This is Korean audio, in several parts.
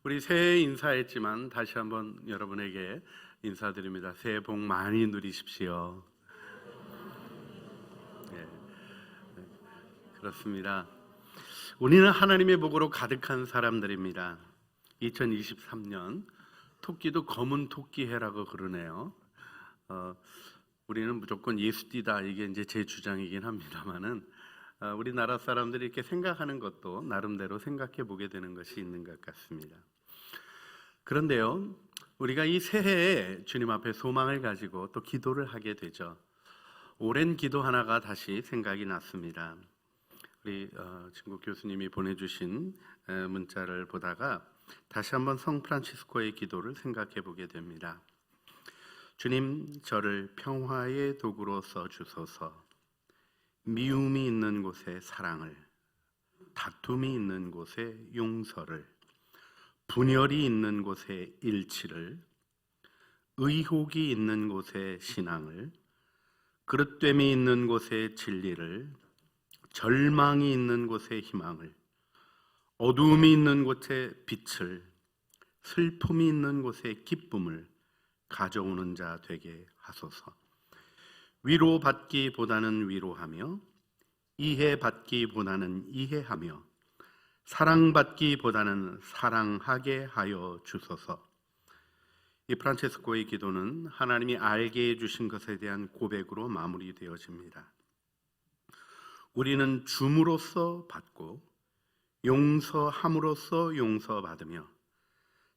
우리 새해 인사했지만 다시 한번 여러분에게 인사드립니다. 새해 복 많이 누리십시오. 네, 그렇습니다. 우리는 하나님의 복으로 가득한 사람들입니다. 2023년 토끼도 검은 토끼 해라고 그러네요. 우리는 무조건 예수띠다, 이게 이제 제 주장이긴 합니다만은 우리나라 사람들이 이렇게 생각하는 것도 나름대로 생각해 보게 되는 것이 있는 것 같습니다. 그런데요, 우리가 이 새해에 주님 앞에 소망을 가지고 또 기도를 하게 되죠. 오랜 기도 하나가 다시 생각이 났습니다. 우리 친구 교수님이 보내주신 문자를 보다가 다시 한번 성 프란치스코의 기도를 생각해 보게 됩니다. 주님, 저를 평화의 도구로 써주소서. 미움이 있는 곳에 사랑을, 다툼이 있는 곳에 용서를, 분열이 있는 곳에 일치를, 의혹이 있는 곳에 신앙을, 그릇됨이 있는 곳에 진리를, 절망이 있는 곳에 희망을, 어두움이 있는 곳에 빛을, 슬픔이 있는 곳에 기쁨을 가져오는 자 되게 하소서. 위로받기보다는 위로하며, 이해받기보다는 이해하며, 사랑받기보다는 사랑하게 하여 주소서. 이 프란체스코의 기도는 하나님이 알게 해주신 것에 대한 고백으로 마무리되어집니다. 우리는 줌으로써 받고 용서함으로써 용서받으며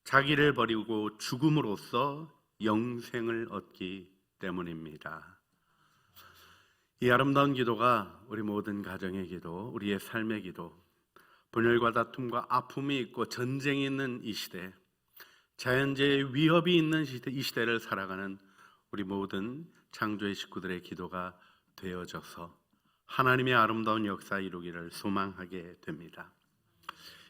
자기를 버리고 죽음으로써 영생을 얻기 때문입니다. 이 아름다운 기도가 우리 모든 가정의 기도, 우리의 삶의 기도, 분열과 다툼과 아픔이 있고 전쟁이 있는 이 시대, 자연재해의 위협이 있는 이 시대를 살아가는 우리 모든 창조의 식구들의 기도가 되어져서 하나님의 아름다운 역사 이루기를 소망하게 됩니다.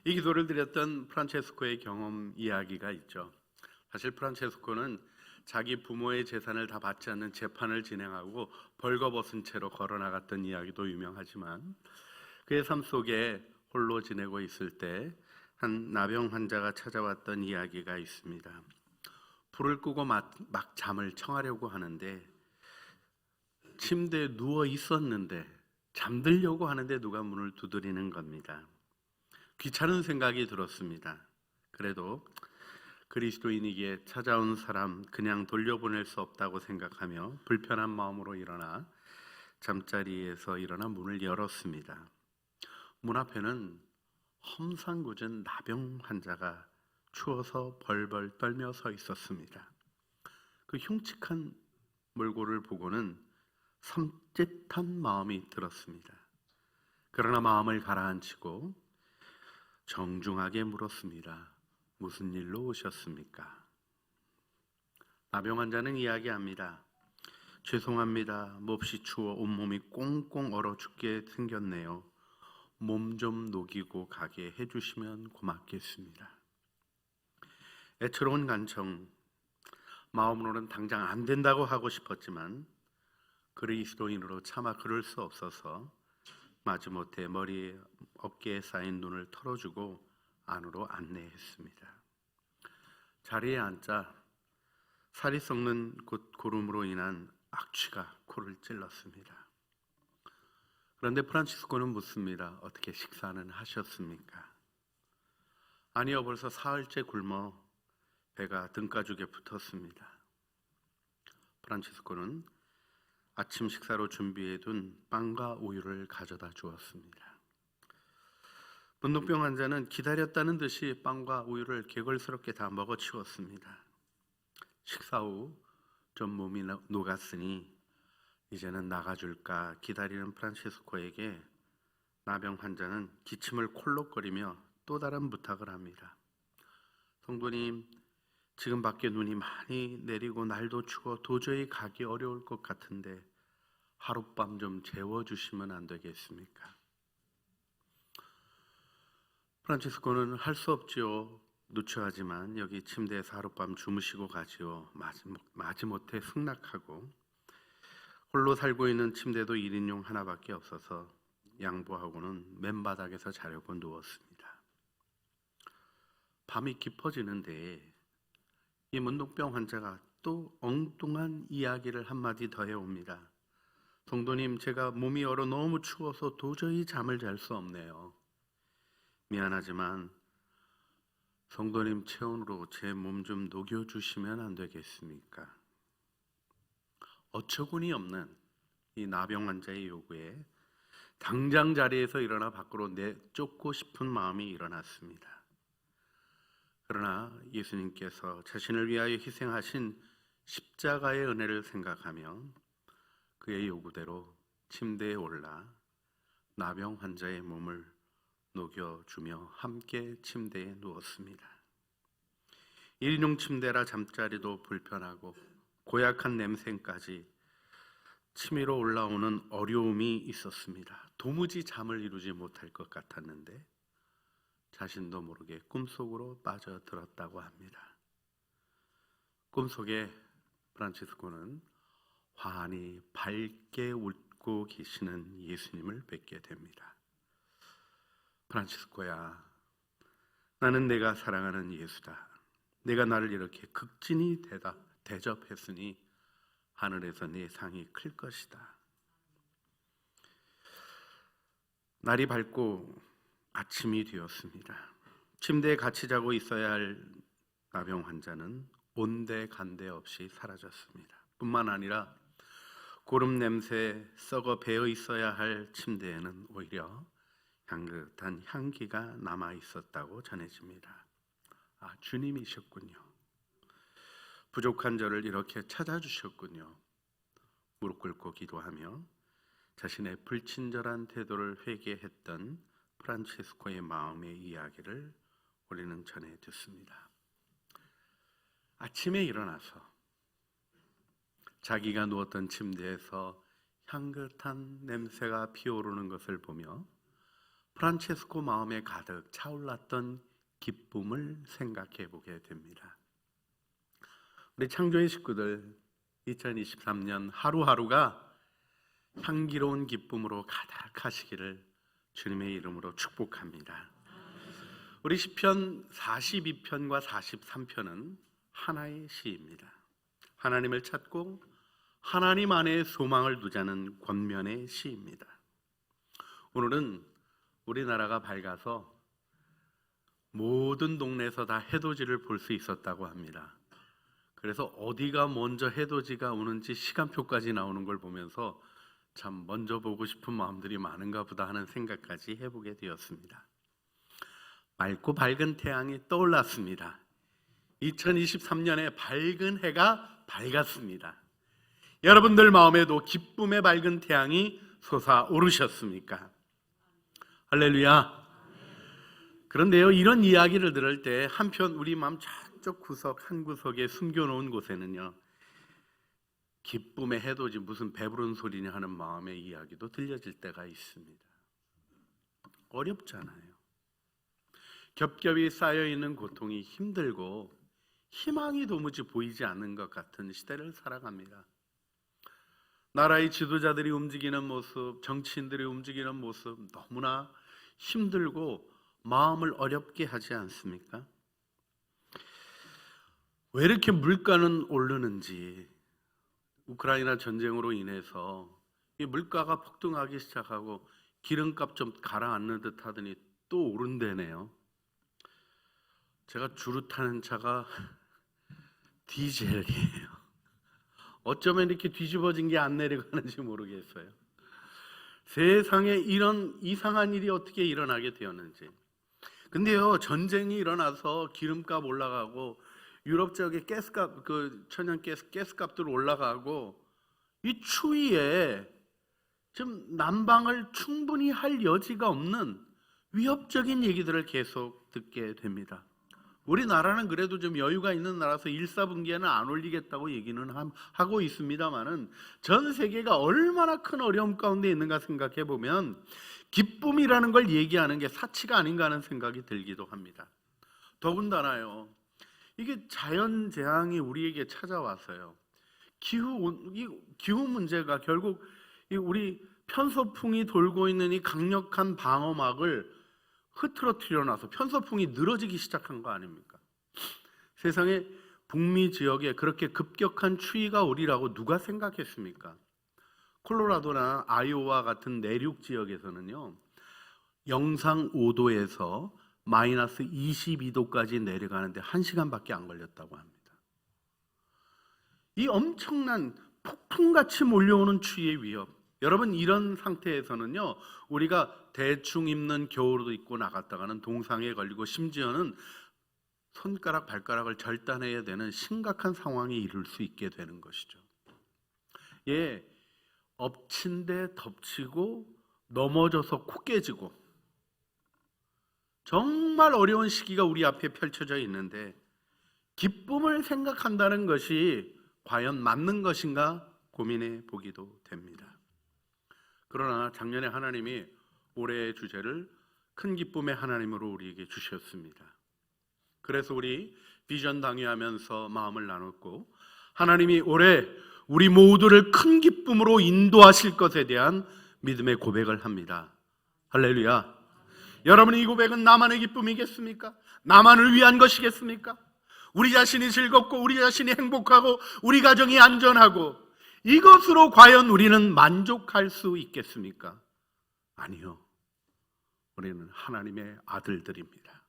이 기도를 드렸던 프란체스코의 경험 이야기가 있죠. 사실 프란체스코는 자기 부모의 재산을 다 받지 않는 재판을 진행하고 벌거벗은 채로 걸어나갔던 이야기도 유명하지만 그의 삶 속에 홀로 지내고 있을 때 한 나병 환자가 찾아왔던 이야기가 있습니다. 불을 끄고 막 잠을 청하려고 하는데 침대에 누워 있었는데 잠들려고 하는데 누가 문을 두드리는 겁니다. 귀찮은 생각이 들었습니다. 그래도 그리스도인이기에 찾아온 사람 그냥 돌려보낼 수 없다고 생각하며 불편한 마음으로 일어나 잠자리에서 일어나 문을 열었습니다. 문 앞에는 험상궂은 나병 환자가 추워서 벌벌 떨며 서 있었습니다. 그 흉측한 몰골을 보고는 섬찟한 마음이 들었습니다. 그러나 마음을 가라앉히고 정중하게 물었습니다. 무슨 일로 오셨습니까? 나병 환자는 이야기합니다. 죄송합니다. 몹시 추워 온몸이 꽁꽁 얼어 죽게 생겼네요. 몸 좀 녹이고 가게 해주시면 고맙겠습니다. 애처로운 간청, 마음으로는 당장 안 된다고 하고 싶었지만 그리스도인으로 차마 그럴 수 없어서 마지못해 머리에 어깨에 쌓인 눈을 털어주고 안으로 안내했습니다. 자리에 앉자 살이 썩는 고름으로 인한 악취가 코를 찔렀습니다. 그런데 프란치스코는 묻습니다. 어떻게 식사는 하셨습니까? 아니요, 벌써 사흘째 굶어 배가 등가죽에 붙었습니다. 프란치스코는 아침 식사로 준비해둔 빵과 우유를 가져다 주었습니다. 분노병 환자는 기다렸다는 듯이 빵과 우유를 개걸스럽게 다 먹어치웠습니다. 식사 후 좀 몸이 녹았으니 이제는 나가줄까 기다리는 프란치스코에게 나병 환자는 기침을 콜록거리며 또 다른 부탁을 합니다. 성도님, 지금 밖에 눈이 많이 내리고 날도 추워 도저히 가기 어려울 것 같은데 하룻밤 좀 재워주시면 안 되겠습니까? 프란치스코는 할 수 없지요. 누추하지만 여기 침대에서 하룻밤 주무시고 가지요. 마지못해 승낙하고 홀로 살고 있는 침대도 1인용 하나밖에 없어서 양보하고는 맨바닥에서 자려고 누웠습니다. 밤이 깊어지는데 이 문둥병 환자가 또 엉뚱한 이야기를 한마디 더 해옵니다. 성도님, 제가 몸이 얼어 너무 추워서 도저히 잠을 잘 수 없네요. 미안하지만 성도님 체온으로 제 몸 좀 녹여주시면 안 되겠습니까? 어처구니 없는 이 나병 환자의 요구에 당장 자리에서 일어나 밖으로 내쫓고 싶은 마음이 일어났습니다. 그러나 예수님께서 자신을 위하여 희생하신 십자가의 은혜를 생각하며 그의 요구대로 침대에 올라 나병 환자의 몸을 녹여주며 함께 침대에 누웠습니다. 1인용 침대라 잠자리도 불편하고 고약한 냄새까지 치밀어 올라오는 어려움이 있었습니다. 도무지 잠을 이루지 못할 것 같았는데 자신도 모르게 꿈속으로 빠져들었다고 합니다. 꿈속에 프란치스코는 환히 밝게 웃고 계시는 예수님을 뵙게 됩니다. 프란치스코야, 나는 내가 사랑하는 예수다. 내가 나를 이렇게 극진히 대접했으니 하늘에서 네 상이 클 것이다. 날이 밝고 아침이 되었습니다. 침대에 같이 자고 있어야 할 나병 환자는 온데간데 없이 사라졌습니다. 뿐만 아니라 고름 냄새 썩어 배어 있어야 할 침대에는 오히려 향긋한 향기가 남아 있었다고 전해집니다. 아, 주님이셨군요. 부족한 저를 이렇게 찾아주셨군요. 무릎 꿇고 기도하며 자신의 불친절한 태도를 회개했던 프란치스코의 마음의 이야기를 우리는 전해 듣습니다. 아침에 일어나서 자기가 누웠던 침대에서 향긋한 냄새가 피어오르는 것을 보며 프란체스코 마음에 가득 차올랐던 기쁨을 생각해 보게 됩니다. 우리 창조의 식구들 2023년 하루하루가 향기로운 기쁨으로 가득하시기를 주님의 이름으로 축복합니다. 우리 시편 42편과 43편은 하나의 시입니다. 하나님을 찾고 하나님 안에 소망을 두자는 권면의 시입니다. 오늘은 우리나라가 밝아서 모든 동네에서 다 해돋이를 볼 수 있었다고 합니다. 그래서 어디가 먼저 해돋이가 오는지 시간표까지 나오는 걸 보면서 참 먼저 보고 싶은 마음들이 많은가 보다 하는 생각까지 해보게 되었습니다. 맑고 밝은 태양이 떠올랐습니다. 2023년에 밝은 해가 밝았습니다. 여러분들 마음에도 기쁨의 밝은 태양이 솟아오르셨습니까? 할렐루야. 그런데요, 이런 이야기를 들을 때 한편 우리 마음 저쪽 구석 한 구석에 숨겨놓은 곳에는요, 기쁨의 해돋이 무슨 배부른 소리냐 하는 마음의 이야기도 들려질 때가 있습니다. 어렵잖아요. 겹겹이 쌓여있는 고통이 힘들고 희망이 도무지 보이지 않는 것 같은 시대를 살아갑니다. 나라의 지도자들이 움직이는 모습, 정치인들이 움직이는 모습 너무나 힘들고 마음을 어렵게 하지 않습니까? 왜 이렇게 물가는 오르는지, 우크라이나 전쟁으로 인해서 이 물가가 폭등하기 시작하고 기름값 좀 가라앉는 듯 하더니 또 오른대네요. 제가 주로 타는 차가 디젤이에요. 어쩌면 이렇게 뒤집어진 게 안 내려가는지 모르겠어요. 세상에 이런 이상한 일이 어떻게 일어나게 되었는지. 근데요, 전쟁이 일어나서 기름값 올라가고 유럽 지역의 가스값, 가스값들 올라가고 이 추위에 좀 난방을 충분히 할 여지가 없는 위협적인 얘기들을 계속 듣게 됩니다. 우리나라는 그래도 좀 여유가 있는 나라서 1사분기에는 안 올리겠다고 얘기는 하고 있습니다만은 전 세계가 얼마나 큰 어려움 가운데 있는가 생각해 보면 기쁨이라는 걸 얘기하는 게 사치가 아닌가 하는 생각이 들기도 합니다. 더군다나요, 이게 자연 재앙이 우리에게 찾아와서요, 기후 문제가 결국 우리 편서풍이 돌고 있는 이 강력한 방어막을 흐트러뜨려 놔서 편서풍이 늘어지기 시작한 거 아닙니까? 세상에 북미 지역에 그렇게 급격한 추위가 오리라고 누가 생각했습니까? 콜로라도나 아이오와 같은 내륙 지역에서는요, 영상 5도에서 마이너스 22도까지 내려가는데 1시간밖에 안 걸렸다고 합니다. 이 엄청난 폭풍같이 몰려오는 추위의 위협, 여러분, 이런 상태에서는요, 우리가 대충 입는 겨울옷도 입고 나갔다가는 동상에 걸리고 심지어는 손가락, 발가락을 절단해야 되는 심각한 상황에 이를 수 있게 되는 것이죠. 예, 엎친 데 덮치고 넘어져서 코 깨지고 정말 어려운 시기가 우리 앞에 펼쳐져 있는데 기쁨을 생각한다는 것이 과연 맞는 것인가 고민해 보기도 됩니다. 그러나 작년에 하나님이 올해의 주제를 큰 기쁨의 하나님으로 우리에게 주셨습니다. 그래서 우리 비전 당회하면서 마음을 나눴고, 하나님이 올해 우리 모두를 큰 기쁨으로 인도하실 것에 대한 믿음의 고백을 합니다. 할렐루야. 여러분, 이 고백은 나만의 기쁨이겠습니까? 나만을 위한 것이겠습니까? 우리 자신이 즐겁고 우리 자신이 행복하고 우리 가정이 안전하고 이것으로 과연 우리는 만족할 수 있겠습니까? 아니요. 우리는 하나님의 아들들입니다.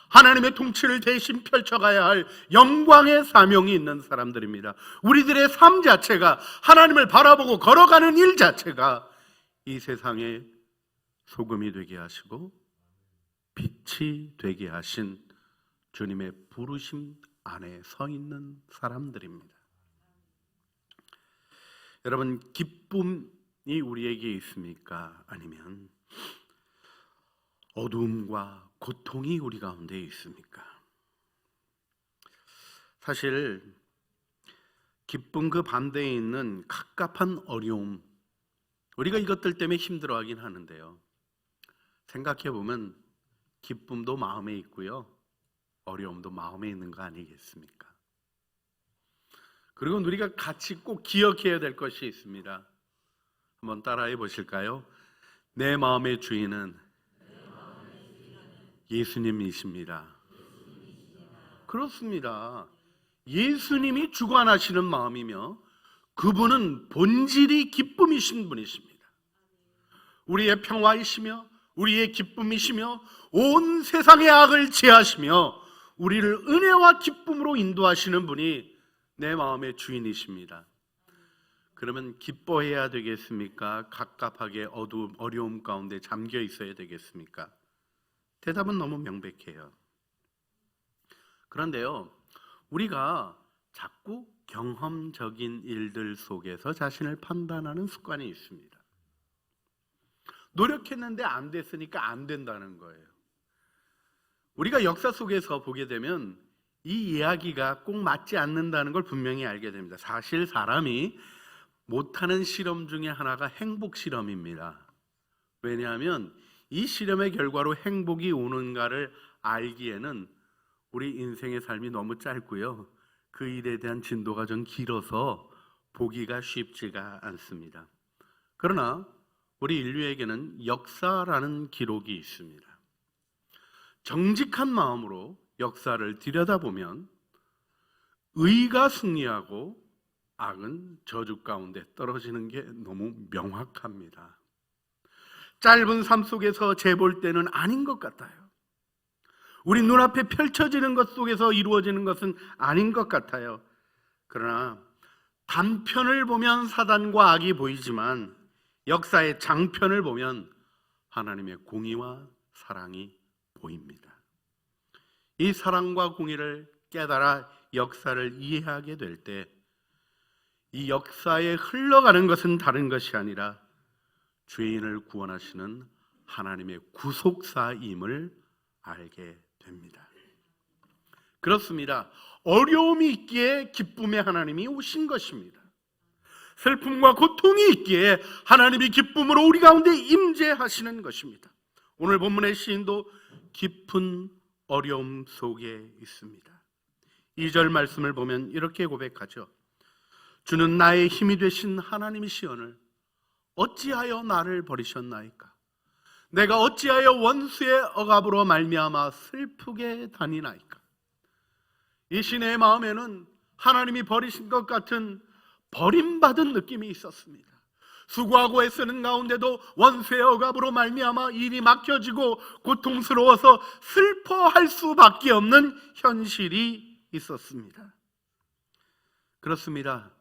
하나님의 통치를 대신 펼쳐가야 할 영광의 사명이 있는 사람들입니다. 우리들의 삶 자체가, 하나님을 바라보고 걸어가는 일 자체가 이 세상의 소금이 되게 하시고 빛이 되게 하신 주님의 부르심 안에 서 있는 사람들입니다. 여러분, 기쁨이 우리에게 있습니까? 아니면 어두움과 고통이 우리 가운데 있습니까? 사실 기쁨 그 반대에 있는 갑갑한 어려움, 우리가 이것들 때문에 힘들어하긴 하는데요, 생각해 보면 기쁨도 마음에 있고요, 어려움도 마음에 있는 거 아니겠습니까? 그리고 우리가 같이 꼭 기억해야 될 것이 있습니다. 한번 따라해 보실까요? 내 마음의 주인은 예수님이십니다. 그렇습니다. 예수님이 주관하시는 마음이며 그분은 본질이 기쁨이신 분이십니다. 우리의 평화이시며 우리의 기쁨이시며 온 세상의 악을 제하시며 우리를 은혜와 기쁨으로 인도하시는 분이 내 마음의 주인이십니다. 그러면 기뻐해야 되겠습니까? 갑갑하게 어려움 가운데 잠겨 있어야 되겠습니까? 대답은 너무 명백해요. 그런데요, 우리가 자꾸 경험적인 일들 속에서 자신을 판단하는 습관이 있습니다. 노력했는데 안 됐으니까 안 된다는 거예요. 우리가 역사 속에서 보게 되면 이 이야기가 꼭 맞지 않는다는 걸 분명히 알게 됩니다. 사실 사람이 못하는 실험 중에 하나가 행복 실험입니다. 왜냐하면 이 실험의 결과로 행복이 오는가를 알기에는 우리 인생의 삶이 너무 짧고요, 그 일에 대한 진도가 좀 길어서 보기가 쉽지가 않습니다. 그러나 우리 인류에게는 역사라는 기록이 있습니다. 정직한 마음으로 역사를 들여다보면 의가 승리하고 악은 저주 가운데 떨어지는 게 너무 명확합니다. 짧은 삶 속에서 재볼 때는 아닌 것 같아요. 우리 눈앞에 펼쳐지는 것 속에서 이루어지는 것은 아닌 것 같아요. 그러나 단편을 보면 사단과 악이 보이지만 역사의 장편을 보면 하나님의 공의와 사랑이 보입니다. 이 사랑과 공의를 깨달아 역사를 이해하게 될 때 이 역사에 흘러가는 것은 다른 것이 아니라 죄인을 구원하시는 하나님의 구속사임을 알게 됩니다. 그렇습니다. 어려움이 있기에 기쁨의 하나님이 오신 것입니다. 슬픔과 고통이 있기에 하나님이 기쁨으로 우리 가운데 임재하시는 것입니다. 오늘 본문의 시인도 깊은 어려움 속에 있습니다. 2절 말씀을 보면 이렇게 고백하죠. 주는 나의 힘이 되신 하나님이시오늘 어찌하여 나를 버리셨나이까? 내가 어찌하여 원수의 억압으로 말미암아 슬프게 다니나이까. 이 시내의 마음에는 하나님이 버리신 것 같은 버림받은 느낌이 있었습니다. 수고하고 애쓰는 가운데도 원수의 억압으로 말미암아 일이 막혀지고 고통스러워서 슬퍼할 수밖에 없는 현실이 있었습니다. 그렇습니다.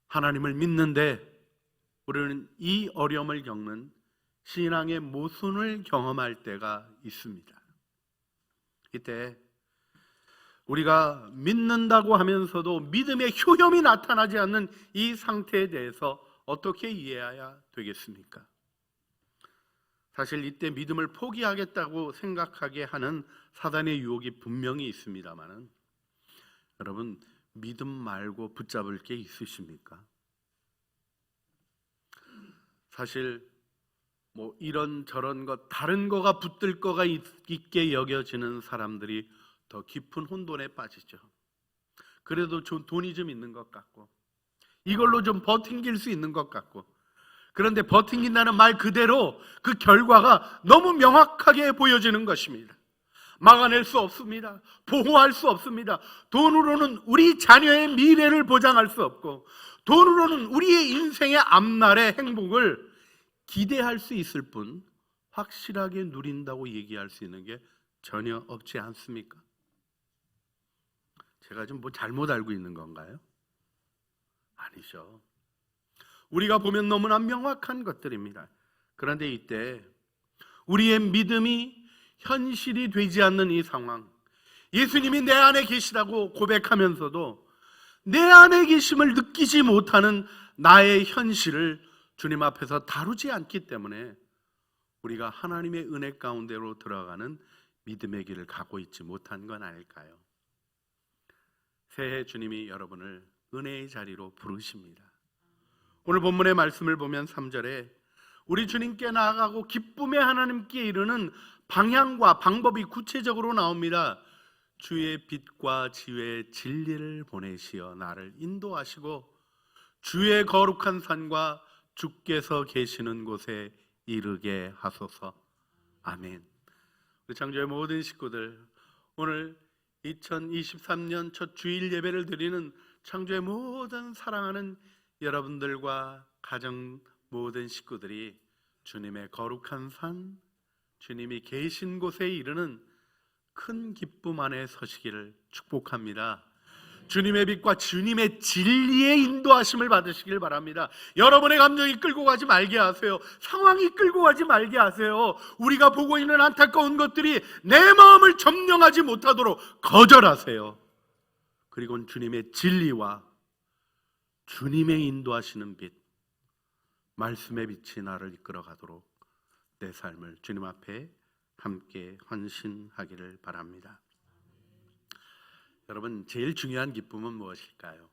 하나님을 믿는데 우리는 이 어려움을 겪는 신앙의 모순을 경험할 때가 있습니다. 이때 우리가 믿는다고 하면서도 믿음의 효험이 나타나지 않는 이 상태에 대해서 어떻게 이해해야 되겠습니까? 사실 이때 믿음을 포기하겠다고 생각하게 하는 사단의 유혹이 분명히 있습니다만, 여러분, 믿음 말고 붙잡을 게 있으십니까? 사실 뭐 이런 저런 것, 다른 거가 붙들 거가 있게 여겨지는 사람들이 더 깊은 혼돈에 빠지죠. 그래도 좀 돈이 좀 있는 것 같고, 이걸로 좀 버팅길 수 있는 것 같고, 그런데 버팅긴다는 말 그대로 그 결과가 너무 명확하게 보여지는 것입니다. 막아낼 수 없습니다. 보호할 수 없습니다. 돈으로는 우리 자녀의 미래를 보장할 수 없고, 돈으로는 우리의 인생의 앞날의 행복을 기대할 수 있을 뿐 확실하게 누린다고 얘기할 수 있는 게 전혀 없지 않습니까? 제가 좀 뭐 잘못 알고 있는 건가요? 아니죠. 우리가 보면 너무나 명확한 것들입니다. 그런데 이때 우리의 믿음이 현실이 되지 않는 이 상황, 예수님이 내 안에 계시다고 고백하면서도 내 안에 계심을 느끼지 못하는 나의 현실을 주님 앞에서 다루지 않기 때문에 우리가 하나님의 은혜 가운데로 들어가는 믿음의 길을 가고 있지 못한 건 아닐까요? 새해 주님이 여러분을 은혜의 자리로 부르십니다. 오늘 본문의 말씀을 보면 3절에 우리 주님께 나아가고 기쁨의 하나님께 이르는 방향과 방법이 구체적으로 나옵니다. 주의 빛과 지혜의 진리를 보내시어 나를 인도하시고 주의 거룩한 산과 주께서 계시는 곳에 이르게 하소서. 아멘. 우리 창조의 모든 식구들, 오늘 2023년 첫 주일 예배를 드리는 창조의 모든 사랑하는 여러분들과 가정 모든 식구들이 주님의 거룩한 산, 주님이 계신 곳에 이르는 큰 기쁨 안에 서시기를 축복합니다. 주님의 빛과 주님의 진리의 인도하심을 받으시길 바랍니다. 여러분의 감정이 끌고 가지 말게 하세요. 상황이 끌고 가지 말게 하세요. 우리가 보고 있는 안타까운 것들이 내 마음을 점령하지 못하도록 거절하세요. 그리고 주님의 진리와 주님의 인도하시는 빛, 말씀의 빛이 나를 이끌어가도록 내 삶을 주님 앞에 함께 헌신하기를 바랍니다. 여러분, 제일 중요한 기쁨은 무엇일까요?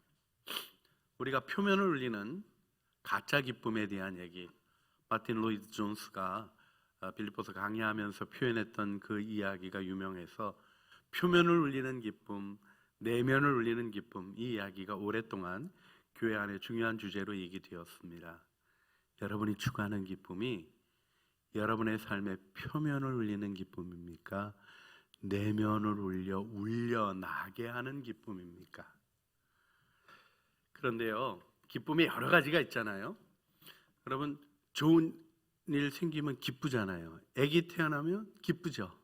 우리가 표면을 울리는 가짜 기쁨에 대한 얘기, 마틴 로이드 존스가 빌립보서 강의하면서 표현했던 그 이야기가 유명해서 표면을 울리는 기쁨, 내면을 울리는 기쁨, 이 이야기가 오랫동안 교회 안에 중요한 주제로 얘기되었습니다. 여러분이 추구하는 기쁨이 여러분의 삶의 표면을 울리는 기쁨입니까? 내면을 울려나게 하는 기쁨입니까? 그런데요, 기쁨이 여러 가지가 있잖아요. 여러분, 좋은 일 생기면 기쁘잖아요. 아기 태어나면 기쁘죠.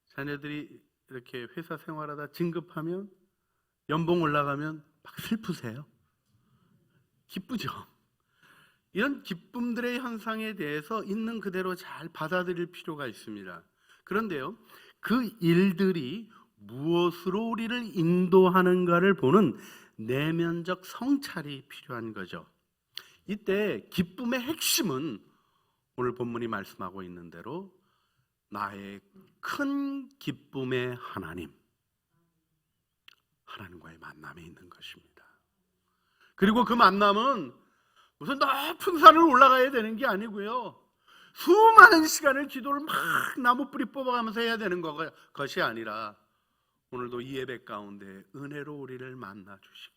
자녀들이 이렇게 회사 생활하다 진급하면, 연봉 올라가면 막 슬프세요? 기쁘죠. 이런 기쁨들의 현상에 대해서 있는 그대로 잘 받아들일 필요가 있습니다. 그런데요, 그 일들이 무엇으로 우리를 인도하는가를 보는 내면적 성찰이 필요한 거죠. 이때 기쁨의 핵심은 오늘 본문이 말씀하고 있는 대로 나의 큰 기쁨의 하나님과의 만남에 있는 것입니다. 그리고 그 만남은 무슨 높은 산을 올라가야 되는 게 아니고요, 수많은 시간을 기도를 막 나무 뿌리 뽑아가면서 해야 되는 것이 아니라 오늘도 이 예배 가운데 은혜로 우리를 만나 주시고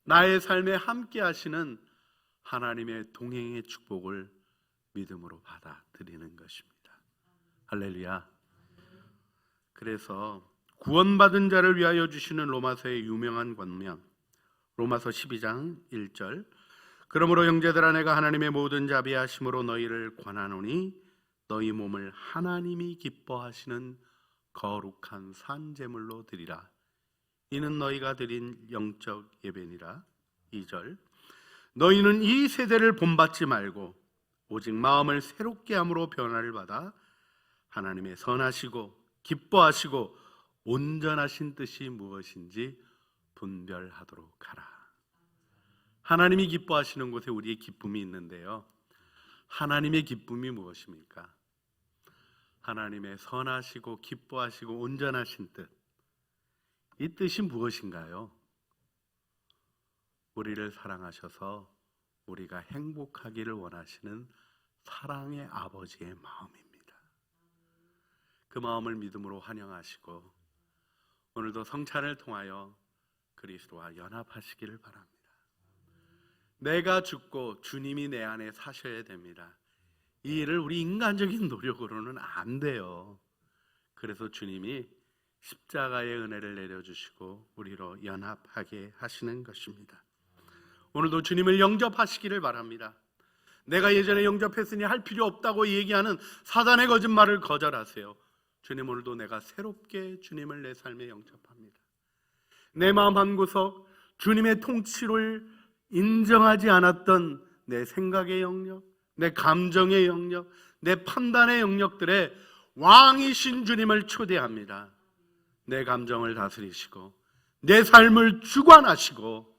나의 삶에 함께 하시는 하나님의 동행의 축복을 믿음으로 받아들이는 것입니다. 할렐루야. 그래서 구원받은 자를 위하여 주시는 로마서의 유명한 권면, 로마서 12장 1절, 그러므로 형제들아 내가 하나님의 모든 자비하심으로 너희를 권하노니 너희 몸을 하나님이 기뻐하시는 거룩한 산 제물로 드리라. 이는 너희가 드린 영적 예배니라. 2절, 너희는 이 세대를 본받지 말고 오직 마음을 새롭게 함으로 변화를 받아 하나님의 선하시고 기뻐하시고 온전하신 뜻이 무엇인지 분별하도록 하라. 하나님이 기뻐하시는 곳에 우리의 기쁨이 있는데요, 하나님의 기쁨이 무엇입니까? 하나님의 선하시고 기뻐하시고 온전하신 뜻, 이 뜻이 무엇인가요? 우리를 사랑하셔서 우리가 행복하기를 원하시는 사랑의 아버지의 마음입니다. 그 마음을 믿음으로 환영하시고 오늘도 성찬을 통하여 그리스도와 연합하시기를 바랍니다. 내가 죽고 주님이 내 안에 사셔야 됩니다. 이 일을 우리 인간적인 노력으로는 안 돼요. 그래서 주님이 십자가의 은혜를 내려주시고 우리로 연합하게 하시는 것입니다. 오늘도 주님을 영접하시기를 바랍니다. 내가 예전에 영접했으니 할 필요 없다고 얘기하는 사단의 거짓말을 거절하세요. 주님, 오늘도 내가 새롭게 주님을 내 삶에 영접합니다. 내 마음 한구석, 주님의 통치를 인정하지 않았던 내 생각의 영역, 내 감정의 영역, 내 판단의 영역들에 왕이신 주님을 초대합니다. 내 감정을 다스리시고 내 삶을 주관하시고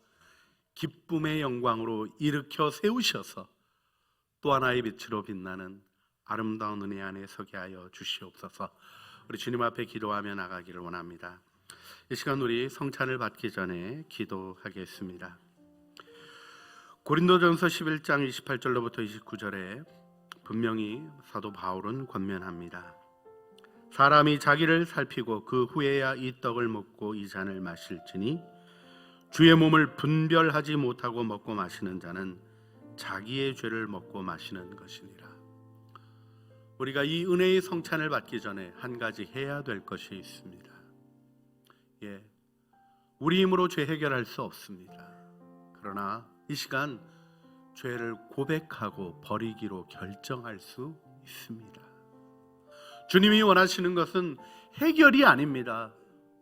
기쁨의 영광으로 일으켜 세우셔서 또 하나의 빛으로 빛나는 아름다운 은혜 안에 서게 하여 주시옵소서. 우리 주님 앞에 기도하며 나가기를 원합니다. 이 시간 우리 성찬을 받기 전에 기도하겠습니다. 고린도전서 11장 28절로부터 29절에 분명히 사도 바울은 권면합니다. 사람이 자기를 살피고 그 후에야 이 떡을 먹고 이 잔을 마실지니 주의 몸을 분별하지 못하고 먹고 마시는 자는 자기의 죄를 먹고 마시는 것이니라. 우리가 이 은혜의 성찬을 받기 전에 한 가지 해야 될 것이 있습니다. 우리 힘으로 죄 해결할 수 없습니다. 그러나 이 시간 죄를 고백하고 버리기로 결정할 수 있습니다. 주님이 원하시는 것은 해결이 아닙니다.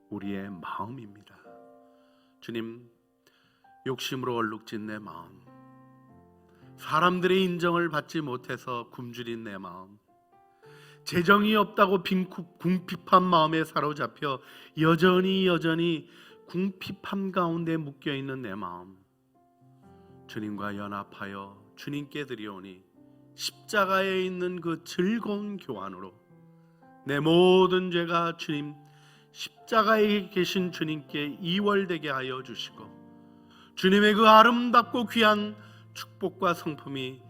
우리의 마음입니다. 주님, 욕심으로 얼룩진 내 마음, 사람들의 인정을 받지 못해서 굶주린 내 마음, 재정이 없다고 궁핍한 마음에 사로잡혀 여전히 궁핍함 가운데 묶여있는 내 마음, 주님과 연합하여 주님께 드리오니 십자가에 있는 그 즐거운 교환으로 내 모든 죄가 주님 십자가에 계신 주님께 이월되게 하여 주시고 주님의 그 아름답고 귀한 축복과 성품이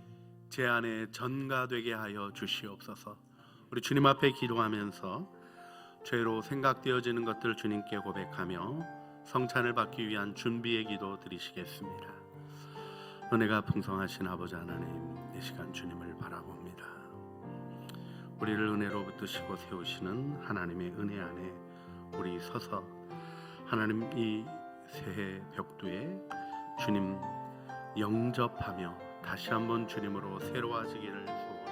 제 안에 전가되게 하여 주시옵소서. 우리 주님 앞에 기도하면서 죄로 생각되어지는 것들을 주님께 고백하며 성찬을 받기 위한 준비의 기도 드리시겠습니다. 은혜가 풍성하신 아버지 하나님, 이 시간 주님을 바라봅니다. 우리를 은혜로 붙드시고 세우시는 하나님의 은혜 안에 우리 서서 하나님 이 새해 벽두에 주님 영접하며 다시 한번 주님으로 새로워지기를 소원합니다.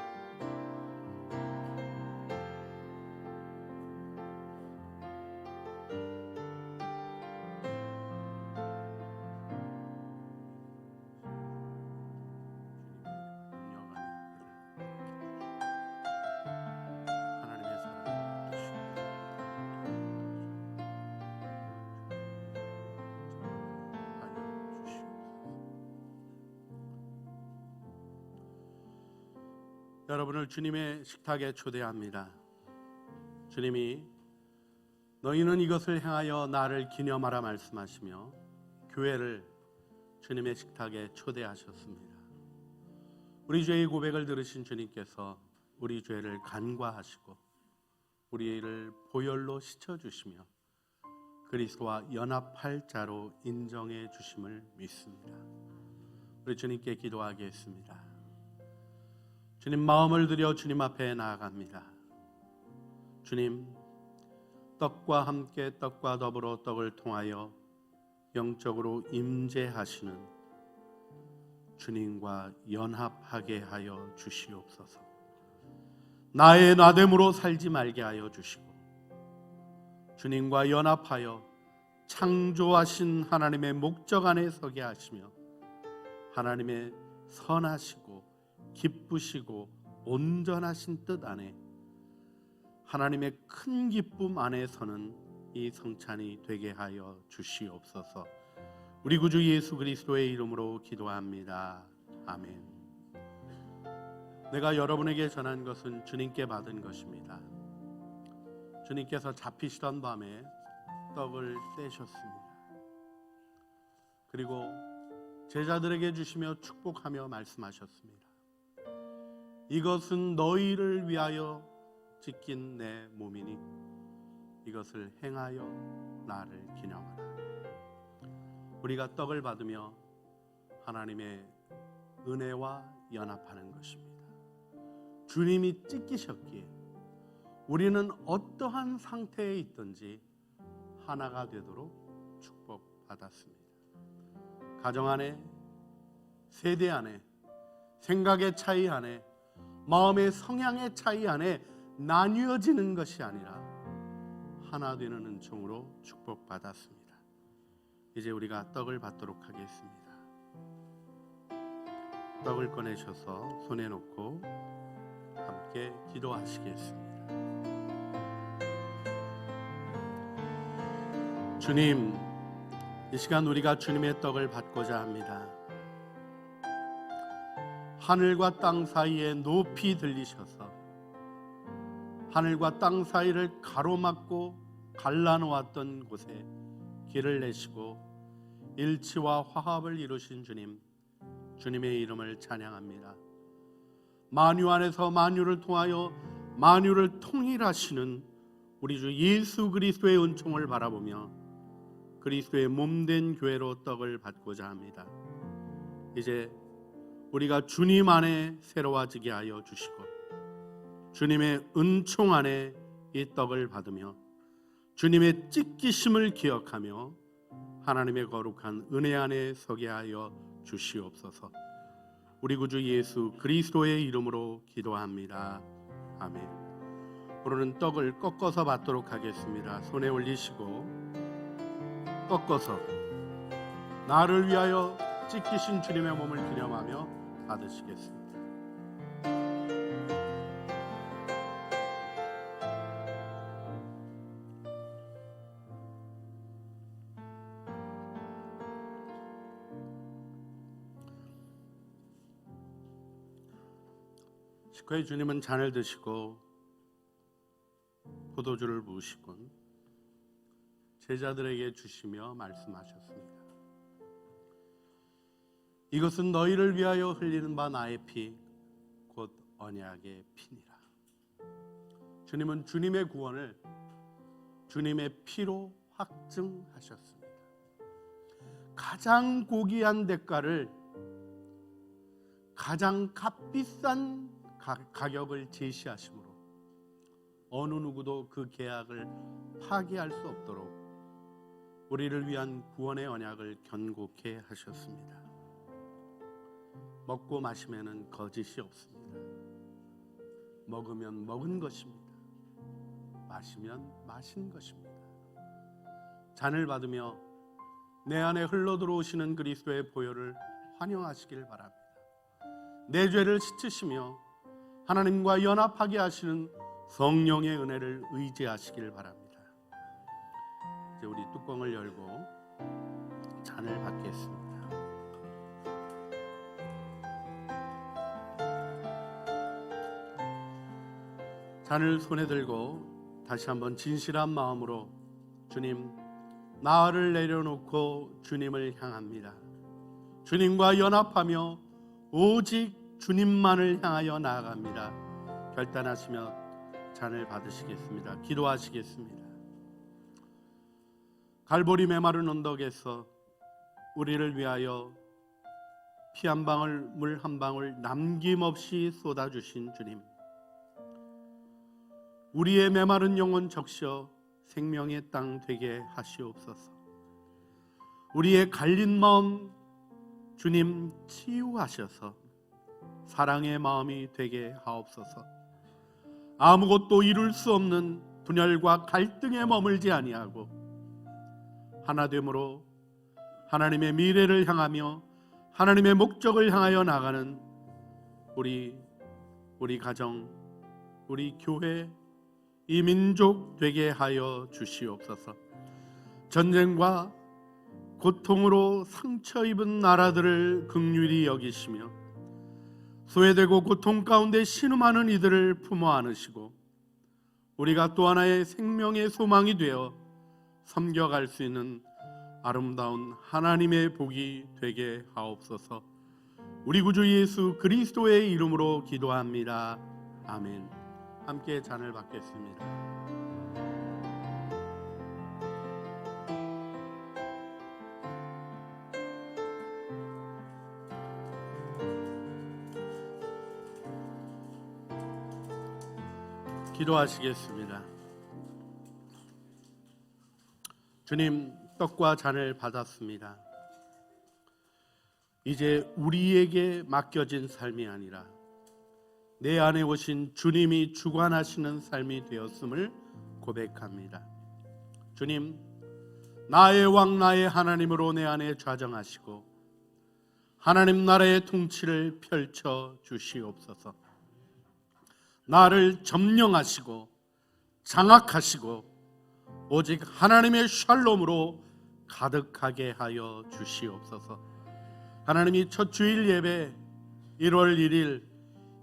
여러분을 주님의 식탁에 초대합니다. 주님이 너희는 이것을 행하여 나를 기념하라 말씀하시며 교회를 주님의 식탁에 초대하셨습니다. 우리 죄의 고백을 들으신 주님께서 우리 죄를 간과하시고 우리를 보혈로 씻어주시며 그리스도와 연합할 자로 인정해 주심을 믿습니다. 우리 주님께 기도하겠습니다. 주님, 마음을 들여 주님 앞에 나아갑니다. 주님, 떡과 함께 떡과 더불어 떡을 통하여 영적으로 임재하시는 주님과 연합하게 하여 주시옵소서. 나의 나됨으로 살지 말게 하여 주시고 주님과 연합하여 창조하신 하나님의 목적 안에 서게 하시며 하나님의 선하시고 기쁘시고 온전하신 뜻 안에 하나님의 큰 기쁨 안에 서는 이 성찬이 되게 하여 주시옵소서. 우리 구주 예수 그리스도의 이름으로 기도합니다. 아멘. 내가 여러분에게 전한 것은 주님께 받은 것입니다. 주님께서 잡히시던 밤에 떡을 떼셨습니다. 그리고 제자들에게 주시며 축복하며 말씀하셨습니다. 이것은 너희를 위하여 찢긴 내 몸이니 이것을 행하여 나를 기념하라. 우리가 떡을 받으며 하나님의 은혜와 연합하는 것입니다. 주님이 찢기셨기에 우리는 어떠한 상태에 있든지 하나가 되도록 축복받았습니다. 가정 안에, 세대 안에, 생각의 차이 안에, 마음의 성향의 차이 안에 나뉘어지는 것이 아니라 하나 되는 은총으로 축복받았습니다. 이제 우리가 떡을 받도록 하겠습니다. 떡을 꺼내셔서 손에 놓고 함께 기도하시겠습니다. 주님, 이 시간 우리가 주님의 떡을 받고자 합니다. 하늘과 땅 사이에 높이 들리셔서 하늘과 땅 사이를 가로막고 갈라놓았던 곳에 길을 내시고 일치와 화합을 이루신 주님, 주님의 이름을 찬양합니다. 만유 안에서 만유를 통하여 만유를 통일하시는 우리 주 예수 그리스도의 은총을 바라보며 그리스도의 몸된 교회로 떡을 받고자 합니다. 이제 우리가 주님 안에 새로워지게 하여 주시고 주님의 은총 안에 이 떡을 받으며 주님의 찢기심을 기억하며 하나님의 거룩한 은혜 안에 서게 하여 주시옵소서. 우리 구주 예수 그리스도의 이름으로 기도합니다. 아멘. 오늘은 떡을 꺾어서 받도록 하겠습니다. 손에 올리시고 꺾어서 나를 위하여 찢기신 주님의 몸을 기념하며 받으시겠습니다. 식후에 주님은 잔을 드시고 포도주를 부으시고 제자들에게 주시며 말씀하셨습니다. 이것은 너희를 위하여 흘리는 바 나의 피, 곧 언약의 피니라. 주님은 주님의 구원을 주님의 피로 확증하셨습니다. 가장 고귀한 대가를 가장 값비싼 가격을 제시하심으로 어느 누구도 그 계약을 파기할 수 없도록 우리를 위한 구원의 언약을 견고케 하셨습니다. 먹고 마시면은 거짓이 없습니다. 먹으면 먹은 것입니다. 마시면 마신 것입니다. 잔을 받으며 내 안에 흘러들어오시는 그리스도의 보혈을 환영하시길 바랍니다. 내 죄를 씻으시며 하나님과 연합하게 하시는 성령의 은혜를 의지하시길 바랍니다. 이제 우리 뚜껑을 열고 잔을 받겠습니다. 잔을 손에 들고 다시 한번 진실한 마음으로 주님, 나를 내려놓고 주님을 향합니다. 주님과 연합하며 오직 주님만을 향하여 나아갑니다. 결단하시며 잔을 받으시겠습니다. 기도하시겠습니다. 갈보리 메마른 언덕에서 우리를 위하여 피 한 방울 물 한 방울 남김없이 쏟아주신 주님, 우리의 메마른 영혼 적셔 생명의 땅 되게 하시옵소서. 우리의 갈린 마음 주님 치유하셔서 사랑의 마음이 되게 하옵소서. 아무것도 이룰 수 없는 분열과 갈등에 머물지 아니하고 하나됨으로 하나님의 미래를 향하며 하나님의 목적을 향하여 나가는 우리 가정, 우리 교회, 이 민족 되게 하여 주시옵소서. 전쟁과 고통으로 상처 입은 나라들을 긍휼히 여기시며 소외되고 고통 가운데 신음하는 이들을 품어 안으시고 우리가 또 하나의 생명의 소망이 되어 섬겨갈 수 있는 아름다운 하나님의 복이 되게 하옵소서. 우리 구주 예수 그리스도의 이름으로 기도합니다. 아멘. 함께 잔을 받겠습니다. 기도하시겠습니다. 주님, 떡과 잔을 받았습니다. 이제 우리에게 맡겨진 삶이 아니라 내 안에 오신 주님이 주관하시는 삶이 되었음을 고백합니다. 주님, 나의 왕 나의 하나님으로 내 안에 좌정하시고 하나님 나라의 통치를 펼쳐 주시옵소서. 나를 점령하시고 장악하시고 오직 하나님의 샬롬으로 가득하게 하여 주시옵소서. 하나님이 첫 주일 예배 1월 1일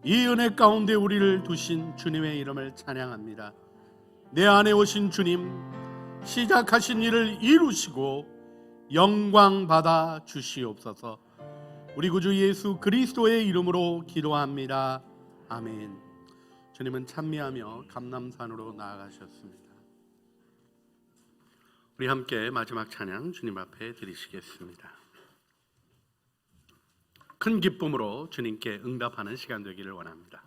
이 은혜 가운데 우리를 두신 주님의 이름을 찬양합니다. 내 안에 오신 주님, 시작하신 일을 이루시고 영광 받아 주시옵소서. 우리 구주 예수 그리스도의 이름으로 기도합니다. 아멘. 주님은 찬미하며 감람산으로 나아가셨습니다. 우리 함께 마지막 찬양 주님 앞에 드리시겠습니다. 큰 기쁨으로 주님께 응답하는 시간 되기를 원합니다.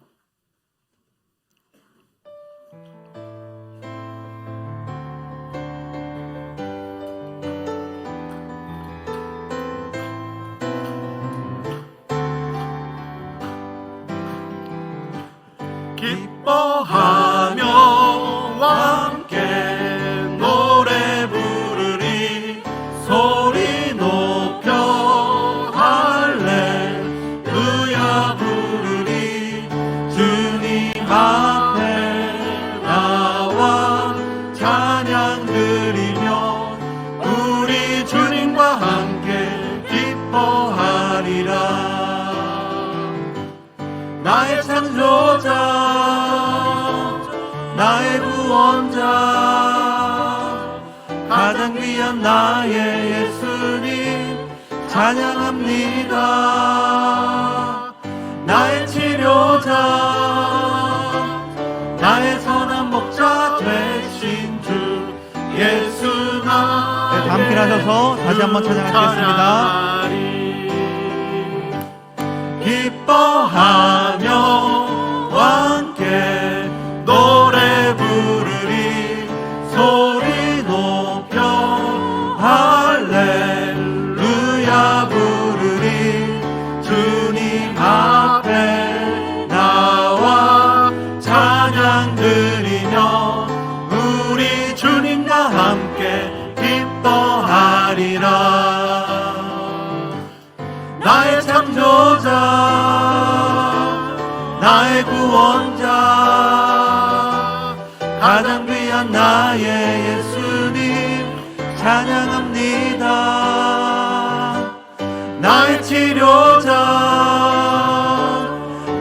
기뻐하며 함께 노래 부르리 소리 높여 할렐루야 부르리 주님 앞에 나와 찬양 드리며 우리 주님과 함께 기뻐하리라. 나의 창조자 나의 구원자 가장 귀한 나의 예수님 찬양합니다. 나의 치료자 나의 선한 목자 되신 주 예수 나의 다 함께 하셔서 다시 한번 찬양하시겠습니다. 기뻐하며 함께 노래 부르리 소리 높여 할렐루야 부르리 주님 앞에 나와 찬양 드리며 우리 주님과 함께 기뻐하리라. 나의 창조자 나의 구원자 가장 귀한 나의 예수님 찬양합니다. 나의 치료자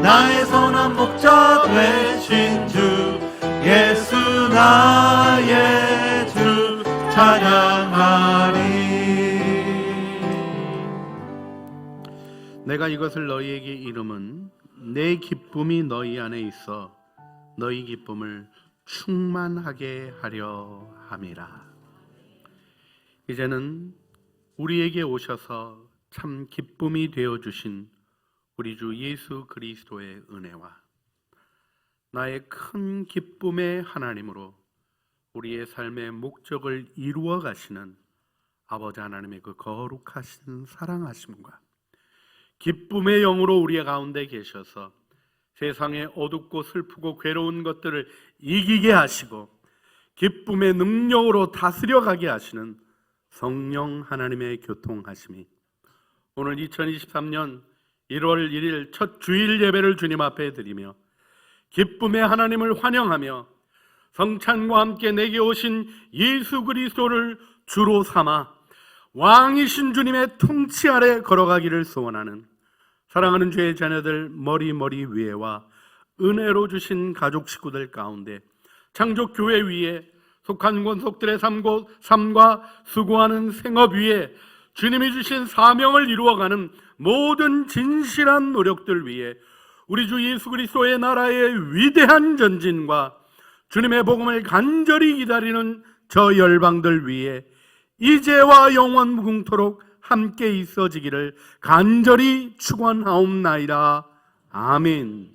나의 선한 목자 되신 주 예수 나의 주 찬양하리. 내가 이것을 너희에게 이름은 내 기쁨이 너희 안에 있어 너희 기쁨을 충만하게 하려 함이라. 이제는 우리에게 오셔서 참 기쁨이 되어 주신 우리 주 예수 그리스도의 은혜와 나의 큰 기쁨의 하나님으로 우리의 삶의 목적을 이루어 가시는 아버지 하나님의 그 거룩하신 사랑하심과 기쁨의 영으로 우리 가운데 계셔서 세상의 어둡고 슬프고 괴로운 것들을 이기게 하시고 기쁨의 능력으로 다스려 가게 하시는 성령 하나님의 교통하심이 오늘 2023년 1월 1일 첫 주일 예배를 주님 앞에 드리며 기쁨의 하나님을 환영하며 성찬과 함께 내게 오신 예수 그리스도를 주로 삼아 왕이신 주님의 통치 아래 걸어가기를 소원하는 사랑하는 주의 자녀들 머리 위에와 은혜로 주신 가족 식구들 가운데 창조교회 위에 속한 권속들의 삶과 수고하는 생업 위에 주님이 주신 사명을 이루어가는 모든 진실한 노력들 위에 우리 주 예수 그리스도의 나라의 위대한 전진과 주님의 복음을 간절히 기다리는 저 열방들 위에 이제와 영원 무궁토록 함께 있어지기를 간절히 축원하옵나이다. 아멘.